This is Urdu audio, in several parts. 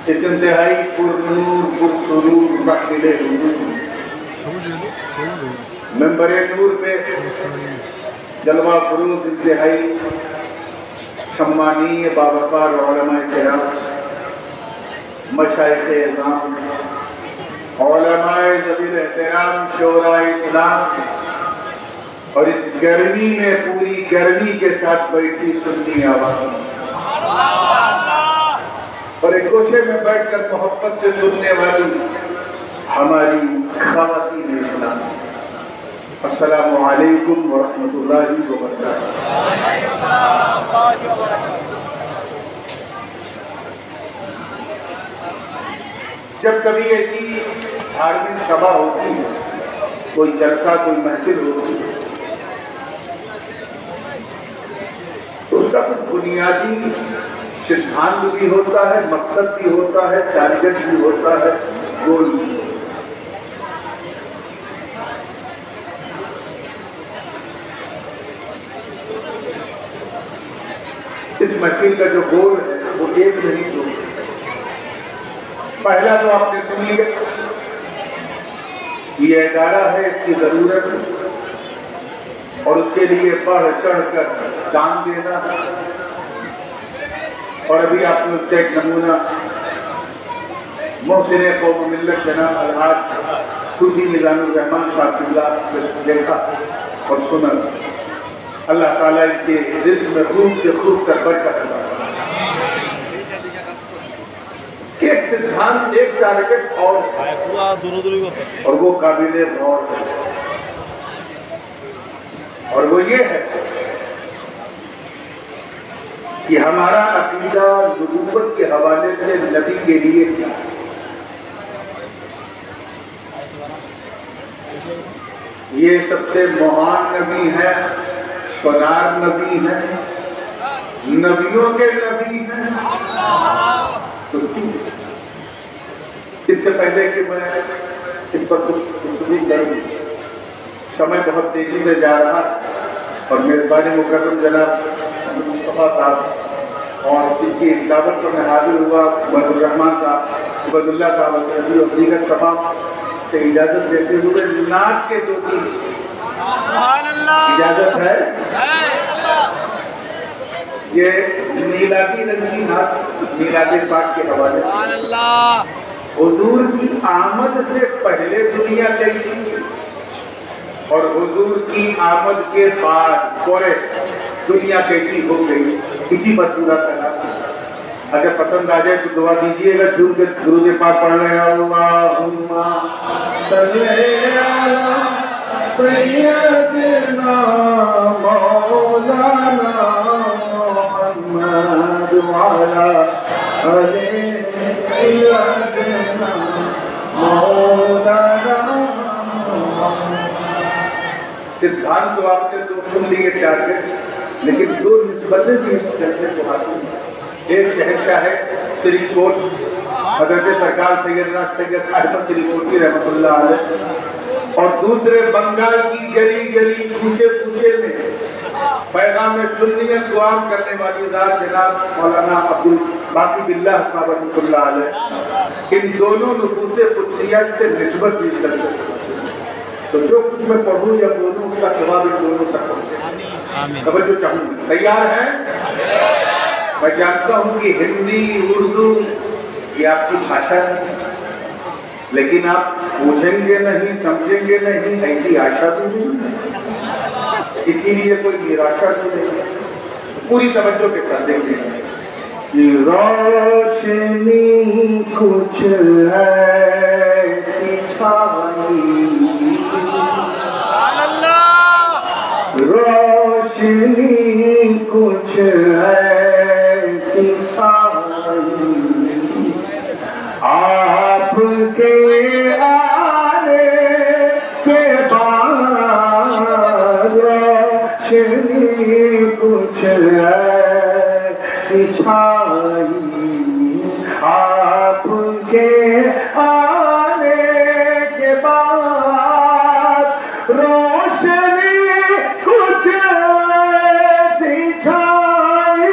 اس انتہائی پرنور پرسرور محفل حضور منبر نور پہ جلوہ فروز انتہائی شمانی باوقار علماء کرام، مشائخ اعظام، علماء ذوی احترام، شعراء اسلام، اور اس گرمی میں پوری گرمی کے ساتھ بیٹھی سنی آواز اور ایک گوشے میں بیٹھ کر محبت سے سننے والی ہماری خواتین اسلام، السلام علیکم ورحمۃ اللہ وبرکاتہ۔ جب کبھی ایسی دھارمک سبھا ہوتی ہے، کوئی جلسہ، کوئی محفل ہوتی ہے، تو اس کا کچھ بنیادی سدھانت بھی ہوتا ہے، مقصد بھی ہوتا ہے، ٹارگٹ بھی ہوتا ہے، گول بھی ہوتا ہے۔ اس محفل کا جو گول ہے وہ ایک نہیں دو، پہلا تو آپ نے سن لیا، یہ ادارہ ہے، اس کی ضرورت ہے اور اس کے لیے بڑھ چڑھ کر کام دینا ہے، اور ابھی آپ نے اس کا ایک نمونہ محسن قوم ملت جناب الحاج صوفی میزان الرحمان صاحب اللہ سے دیکھا اور سنا۔ اللہ تعالیٰ ان کے رزق میں خوب سے خوب کر برکت عطا فرمائے۔ ایک سدھانت، ایک ٹارگٹ اور وہ قابل غور ہے، اور وہ یہ ہے کہ ہمارا عقیدہ نبوت کے حوالے سے نبی کے لیے کیا ہے۔ یہ سب سے مہان نبی ہے، سونار نبی ہے، نبیوں کے نبی ہیں، تو اس سے پہلے کہ میں اس پر کچھ کروں، سمے بہت تیزی سے جا رہا اور میزبان مکرم جناب مصطفیٰ صاحب اور ان کی دعوت پر میں حاضر ہوا، عبد الرحمان صاحب، عبد اللہ صاحب اور دیگر تمام سے اجازت دیتے ہوئے نعت کے دو تین اجازت ہے۔ یہ میلادی رنگی نعت میلاد پاک کے حوالے، حضور کی آمد سے پہلے دنیا کیسی اور حضور کی آمد کے بعد پورے دنیا کیسی ہو گئی، اسی پر پورا کرنا۔ اگر پسند آ جائے تو دعا دیجئے گا، جھوم کے درود پاک پڑھ رہے ہیں، اللہم صلی علی سیدنا مولانا محمد وعلی آلِ سیدنا مولانا محمد۔ سدھانت تو آپ نے تو سن لیے ٹارگٹ، لیکن دو نسبتیں بھی اس جلسے کو حاصل ہیں۔ ایک شہنشاہ ہے سری کوٹ حضرت سرکار سیدنا سید احمد سری کوٹی رحمۃ اللہ علیہ، اور دوسرے بنگال کی گلی گلی کوچے کوچے میں پیغام سنیت کو عام کرنے والی ذات جناب مولانا عبدالباقی باللہ صاحب رحمۃ اللہ علیہ۔ ان دونوں نفوس قدسیت سے نسبت بھی کرتے ہیں، تو جو کچھ میں پڑھوں یا بولوں اس کا جواب ان دونوں تک پہنچے۔ توجہ چاہوں گی، تیار ہیں؟ میں جانتا ہوں کہ ہندی اردو یہ آپ کی بھاشا ہے، لیکن آپ پوچھیں گے نہیں، سمجھیں گے نہیں، ایسی آشا بھی نہیں، اسی لیے کوئی نراشا بھی نہیں۔ پوری توجہ کے ساتھ دیکھیں، روشنی کچھ ایسی چھائی، روشنی کچھ ایسی چھائی، آپ کے آنے کے بعد روشنی کچھ ایسی چھائی، آپ کے آنے کے بعد روشنی کچھ ایسی چھائی،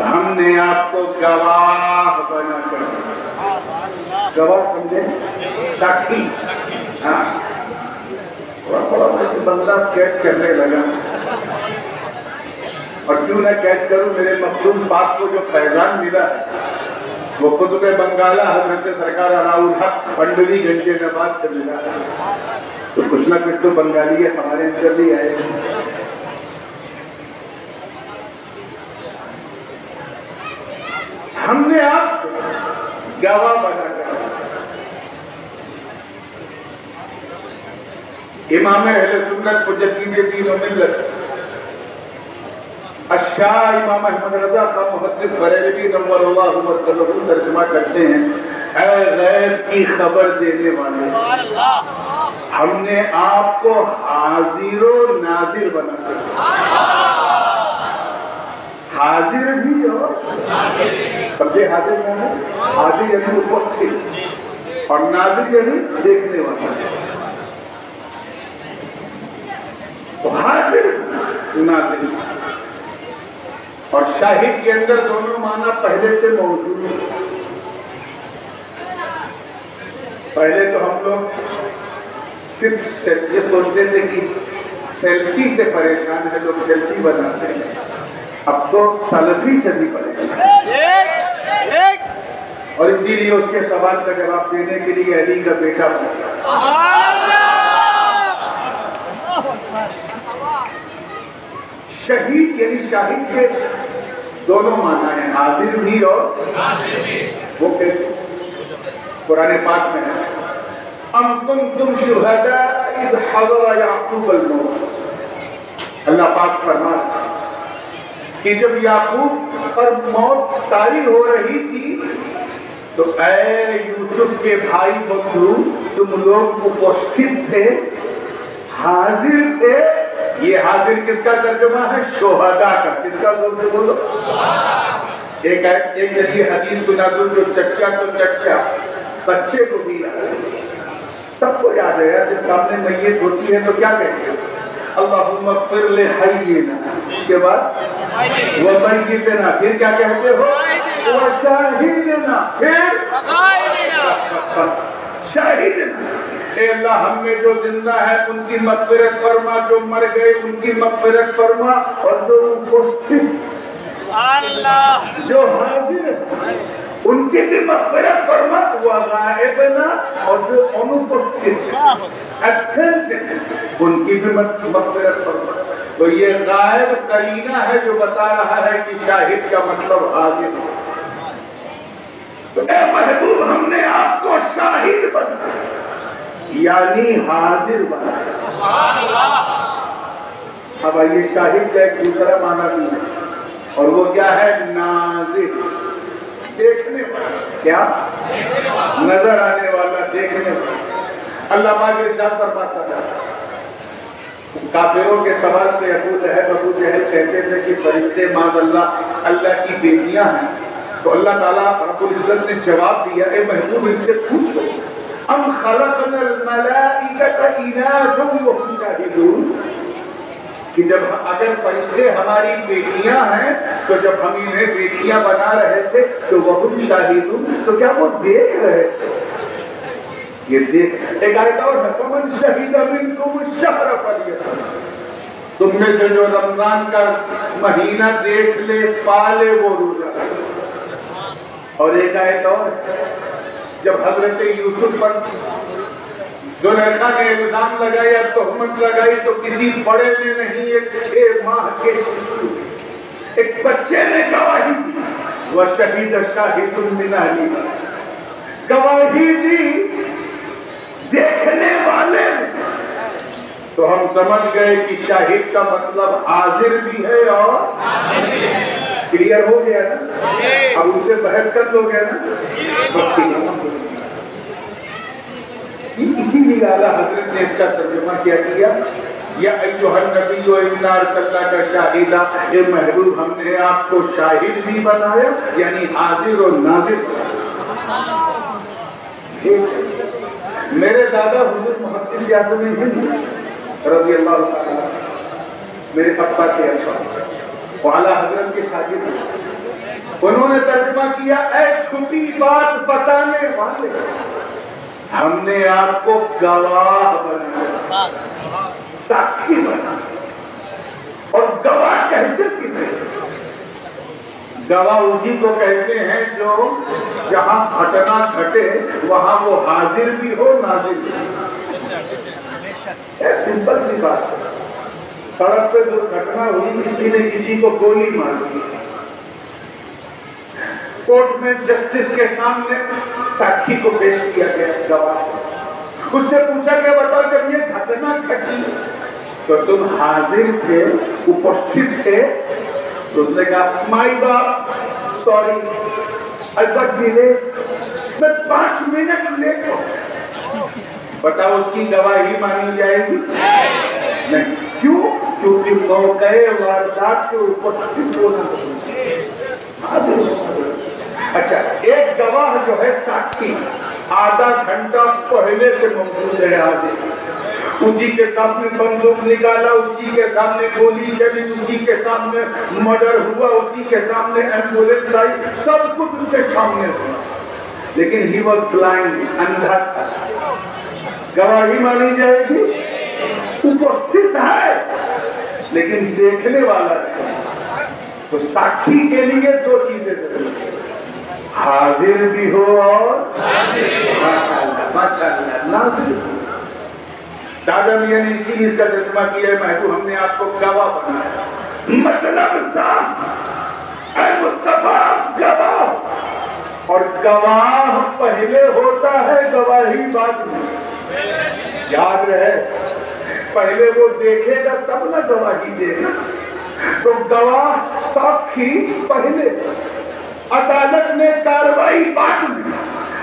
ہم نے آپ کو گواہ بنا کر، گواہ سمجھے، ساکھی، ہاں تھوڑا بندہ کیچ کرنے لگا، اور کیوں نہ کیچ کروں، میرے مخدوم پاک کو جو فیضان ملا وہ قطب بنگالہ حضرت سرکار علاؤالحق پنڈری گنج نواز سے ملا، تو کچھ نہ کچھ تو بنگالی ہے ہمارے اندر بھی آئے۔ ہم نے آپ گواہ بنا کر، امام اہل سنت مجدد دین و ملت الشاہ امام احمد رضا کا محدث بریلوی نور اللہ مرکزہ ترجمہ کرتے ہیں، اے غیب کی خبر دینے والے، ہم نے آپ کو حاضر و ناظر بنا کر، حاضر بھی اور سمجھے، حاضر ہے، حاضر یعنی مفتی اور ناظر یعنی دیکھنے والا، تو حاضر ناظر اور شاہد کے اندر دونوں معنی پہلے سے موجود ہیں۔ پہلے تو ہم لوگ صرف یہ سوچتے تھے کہ سیلفی سے پریشان ہے، لوگ سیلفی بناتے ہیں، اب تو سلفی سے بھی پریشان ہے، اور اسی لیے اس کے سوال کا جواب دینے کے لیے علی کا بیٹا شہید یعنی شاہد کے دونوں معنی ہیں، حاضر بھی اور وہ کیسے؟ قرآن پاک میں ہے، ام کنتم شہداء اذ حضر یعقوب الموت، اللہ پاک فرماتا کہ جب یعقوب پر موت طاری ہو رہی تھی تو اے یوسف کے بھائی بندو تم لوگ اپستھت تھے، حاضر تھے۔ یہ حاضر کس کا ترجمہ ہے؟ شہداء کا۔ کس کا بولو؟ ایک جدید حدیث سنا دو، جو چچا تو چچا، بچے کو بھی یاد ہے، سب کو یاد ہے یار، جب سامنے میت ہوتی ہے تو کیا کہتے ہیں؟ اللہم اغفر لحینا، اس کے بعد ومیتنا، پھر کیا کہتے ہو؟ وشاہدنا، پھر شاہدنا، اے اللہ ہم میں جو زندہ ہے ان کی مغفرت فرما، جو مر گئے ان کی مغفرت فرما، اور جو جو حاضر ہے ان کی بھی مغفرت فرما، وہ غائبنا، اور جو انوپستھت ایبسنٹ ان کی بھی مغفرت فرما۔ تو یہ غائب قرینہ ہے جو بتا رہا ہے کہ شاہد کا مطلب حاضر ہے۔ تو اے محبوب ہم نے آپ کو شاہد بنایا یعنی حاضر بنایا۔ اب آئیے شاہد کا ایک دوسرا معنی بھی ہے، اور وہ کیا ہے؟ ناظر، دیکھنے والا، کیا؟ نظر آنے والا، دیکھنے والا۔ اللہ پاک ارشاد فرماتا ہے، کافروں کے سوال پہ ابو لہب ابو جہل کہتے تھے کہ فرشتے معاذ اللہ اللہ کی بیٹیاں ہیں، تو اللہ تعالیٰ رب العزت نے جواب دیا، اے محبوب ان سے پوچھو، ام خلقنا الملائکۃ اناثا وهم شاہدون، کہ جب اگر فرشتے ہماری بیٹیاں ہیں تو جب ہم انہیں بیٹیاں بنا رہے تھے تو وهم شاہدون، تو کیا وہ دیکھ رہے تھے؟ یہ دیکھ، ایک آیت اور ہے، فمن شہد منکم الشہر فلیصم، تم میں سے جو رمضان کا مہینہ دیکھ لے پالے وہ روزہ۔ اور ایک آیت اور، جب حضرت یوسف پر زلیخا نے الزام لگایا، تہمت لگائی، تو کسی بڑے نے نہیں، ایک 6 ماہ کے ایک بچے نے گواہی دی، وشہد شاہد من اہلہ، گواہی دی دیکھنے والے نے۔ تو ہم سمجھ گئے کہ شاہد کا مطلب حاضر بھی ہے اور کلیئر ہو گیا نا؟ اب ان سے بحث کر لو گے نا؟ اسی لیے اعلیٰ حضرت نے اس کا ترجمہ کیا یا ایھا النبی انا ارسلناک شاہدا، اے محبوب ہم نے آپ کو شاہد بھی بنایا یعنی حاضر و ناظر۔ میرے دادا حضرت محدث اعظم ہند رضی اللہ تعالیٰ، میرے ابا کے ابا، اعلیٰ حضرت کے شاگرد، انہوں نے ترجمہ کیا اے چھپی بات بتانے والے، ہم نے آپ کو گواہ بنایا، ساکھی بنا. اور گواہ کہتے کسے؟ گواہ اسی کو کہتے ہیں جو جہاں گھٹنا گھٹے وہاں وہ حاضر بھی ہو ناظر بھی ہو. سمپل سی بات ہے. سڑک پہ درگھٹنا ہوئی، کسی نے کسی کو گولی مار دی، کورٹ میں جسٹس کے سامنے ساکھی کو پیش کیا گیا گواہ. اس سے پوچھا گیا بتاؤ جب یہ گھٹنا گھٹی تو تم حاضر تھے، اپستھت تھے؟ تو اس نے کہا مائی باپ سوری I got delayed، میں 5 منٹ لیٹ ہوں. بتاؤ اس کی گواہی مانی جائے گی؟ نہیں. کیوں؟ کیونکہ موقع واردات کے اپستھت ہونا. اچھا، ایک گواہ جو ہے ساکھی آدھا گھنٹہ پہلے سے موجود ہے حاضر، اسی کے سامنے بندوق نکالا، اسی کے سامنے گولی چلی، اسی کے سامنے مرڈر ہوا، اسی کے سامنے ایمبولینس آئی، سب کچھ اس کے سامنے ہوا، لیکن ہی واز بلائنڈ، اندھا تھا. گواہی مانی جائے گی؟ اپستھت ہے لیکن دیکھنے والا نہیں. تو ساکھی کے لیے 2 چیزیں ضروری ہیں، حاضر بھی ہو اور ماشاءاللہ ناظر. دادا میاں نے اسی لیے اس کا ترجمہ کیا ہے محبوب ہم نے آپ کو گواہ بنایا. مطلب صاحب اے مصطفیٰ گواہ، اور گواہ پہلے ہوتا ہے گواہی بعد میں. یاد رہے پہلے وہ دیکھے گا تب نہ گواہی دے گا. تو گواہ ساکھی پہلے، عدالت میں کاروائی بعد میں.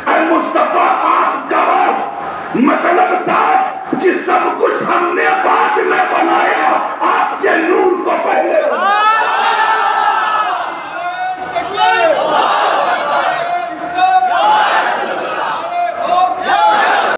اے مصطفیٰ آپ گواہ، مطلب صاحب جس سب کچھ ہم نے بعد میں بنایا آپ کے نور کو پہلے